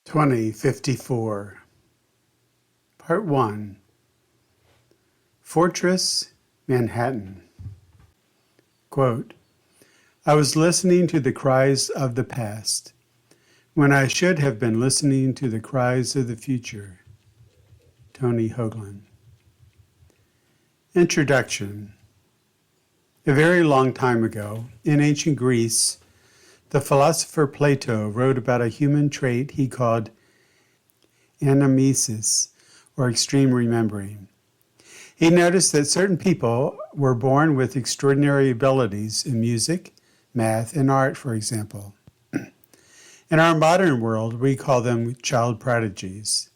2054. Part 1. Fortress, Manhattan. Quote, I was listening to the cries of the past when I should have been listening to the cries of the future. Tony Hoagland. Introduction. A very long time ago, in ancient Greece, the philosopher Plato wrote about a human trait he called anamnesis, or extreme remembering. He noticed that certain people were born with extraordinary abilities in music, math, and art, for example. In our modern world, we call them child prodigies.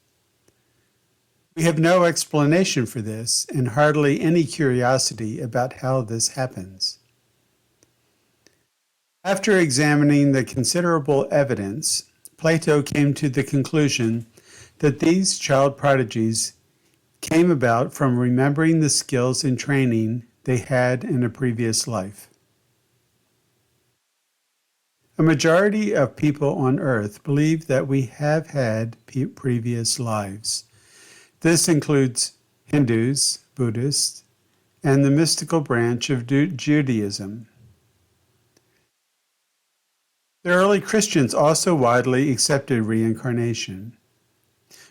We have no explanation for this and hardly any curiosity about how this happens. After examining the considerable evidence, Plato came to the conclusion that these child prodigies came about from remembering the skills and training they had in a previous life. A majority of people on earth believe that we have had previous lives. This includes Hindus, Buddhists, and the mystical branch of Judaism. The early Christians also widely accepted reincarnation.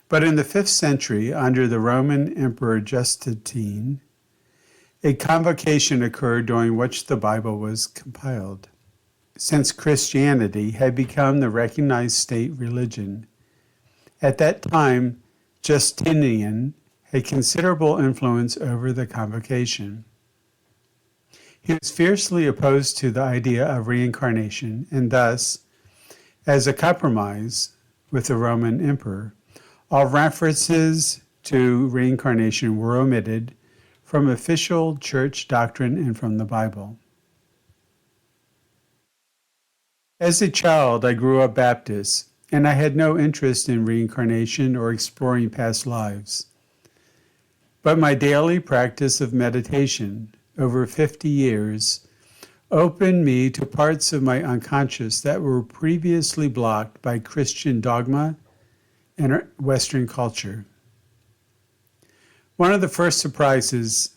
But in the 5th century, under the Roman Emperor Justinian, a convocation occurred during which the Bible was compiled. Since Christianity had become the recognized state religion, at that time, Justinian had considerable influence over the convocation. He was fiercely opposed to the idea of reincarnation, and thus, as a compromise with the Roman emperor, all references to reincarnation were omitted from official church doctrine and from the Bible. As a child, I grew up Baptist, and I had no interest in reincarnation or exploring past lives. But my daily practice of meditation, over 50 years, opened me to parts of my unconscious that were previously blocked by Christian dogma and Western culture. One of the first surprises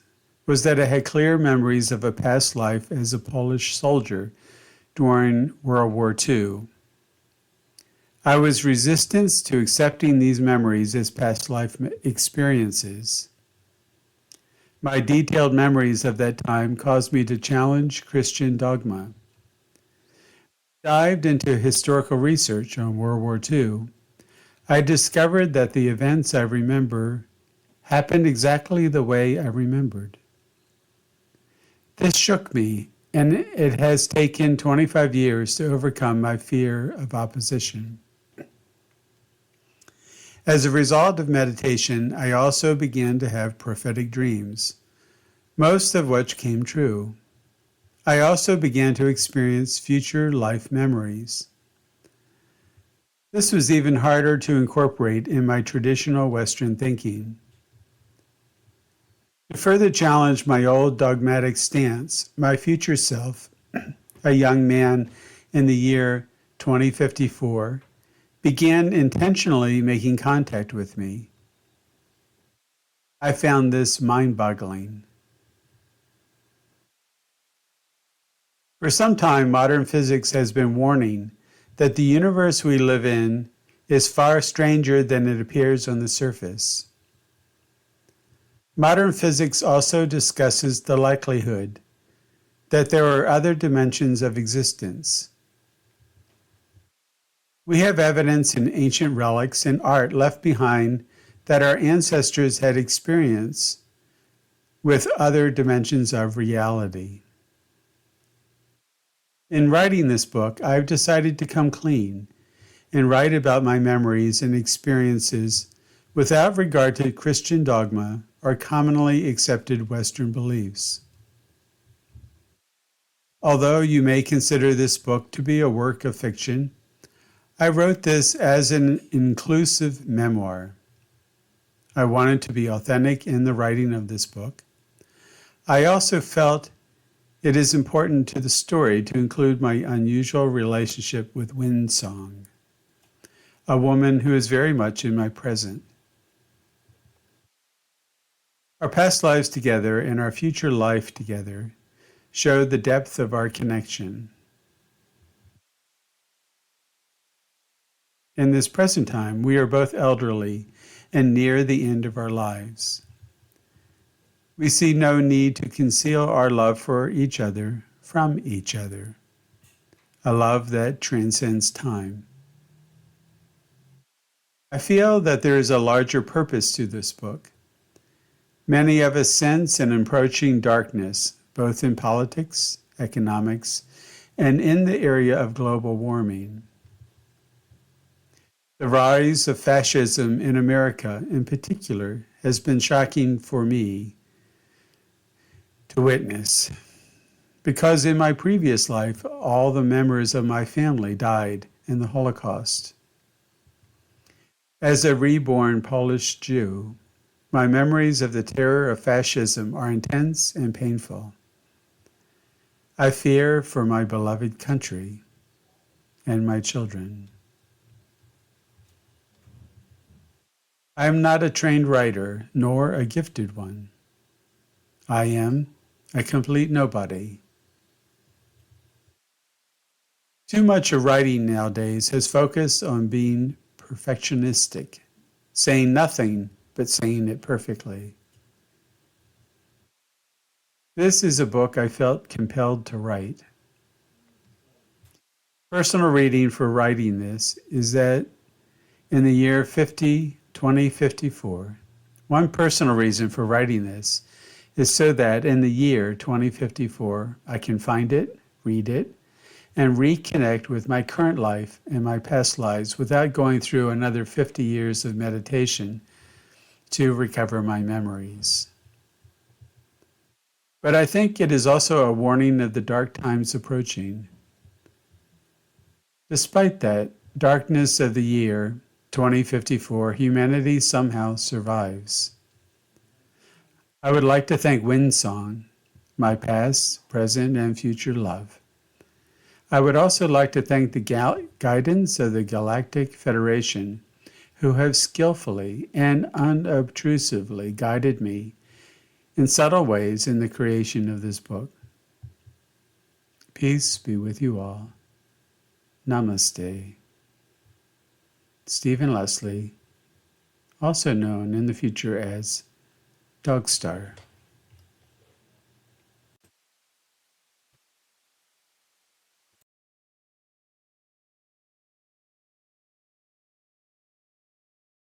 was that I had clear memories of a past life as a Polish soldier during World War II. I was resistant to accepting these memories as past life experiences. My detailed memories of that time caused me to challenge Christian dogma. I dived into historical research on World War II. I discovered that the events I remember happened exactly the way I remembered. This shook me, and it has taken 25 years to overcome my fear of opposition. As a result of meditation, I also began to have prophetic dreams, most of which came true. I also began to experience future life memories. This was even harder to incorporate in my traditional Western thinking. To further challenge my old dogmatic stance, my future self, a young man in the year 2054, began intentionally making contact with me. I found this mind-boggling. For some time, modern physics has been warning that the universe we live in is far stranger than it appears on the surface. Modern physics also discusses the likelihood that there are other dimensions of existence. We have evidence in ancient relics and art left behind that our ancestors had experience with other dimensions of reality. In writing this book, I've decided to come clean and write about my memories and experiences without regard to Christian dogma or commonly accepted Western beliefs. Although you may consider this book to be a work of fiction, I wrote this as an inclusive memoir. I wanted to be authentic in the writing of this book. I also felt it is important to the story to include my unusual relationship with WingSong. a woman who is very much in my present. Our past lives together and our future life together show the depth of our connection. In this present time, we are both elderly and near the end of our lives. We see no need to conceal our love for each other from each other, a love that transcends time. I feel that there is a larger purpose to this book. Many of us sense an approaching darkness, both in politics, economics, and in the area of global warming. The rise of fascism in America, in particular, has been shocking for me to witness, because in my previous life, all the members of my family died in the Holocaust. As a reborn Polish Jew, my memories of the terror of fascism are intense and painful. I fear for my beloved country and my children. I am not a trained writer, nor a gifted one. I am a complete nobody. Too much of writing nowadays has focused on being perfectionistic, saying nothing but saying it perfectly. This is a book I felt compelled to write. Personal reading for writing this is that in the year 2054, one personal reason for writing this is so that in the year 2054, I can find it, read it, and reconnect with my current life and my past lives without going through another 50 years of meditation to recover my memories. But I think it is also a warning of the dark times approaching. Despite that darkness of the year 2054, humanity somehow survives. I would like to thank WingSong, my past, present, and future love. I would also like to thank the guidance of the Galactic Federation, who have skillfully and unobtrusively guided me in subtle ways in the creation of this book. Peace be with you all. Namaste. Stephen Leslie, also known in the future as DogStar.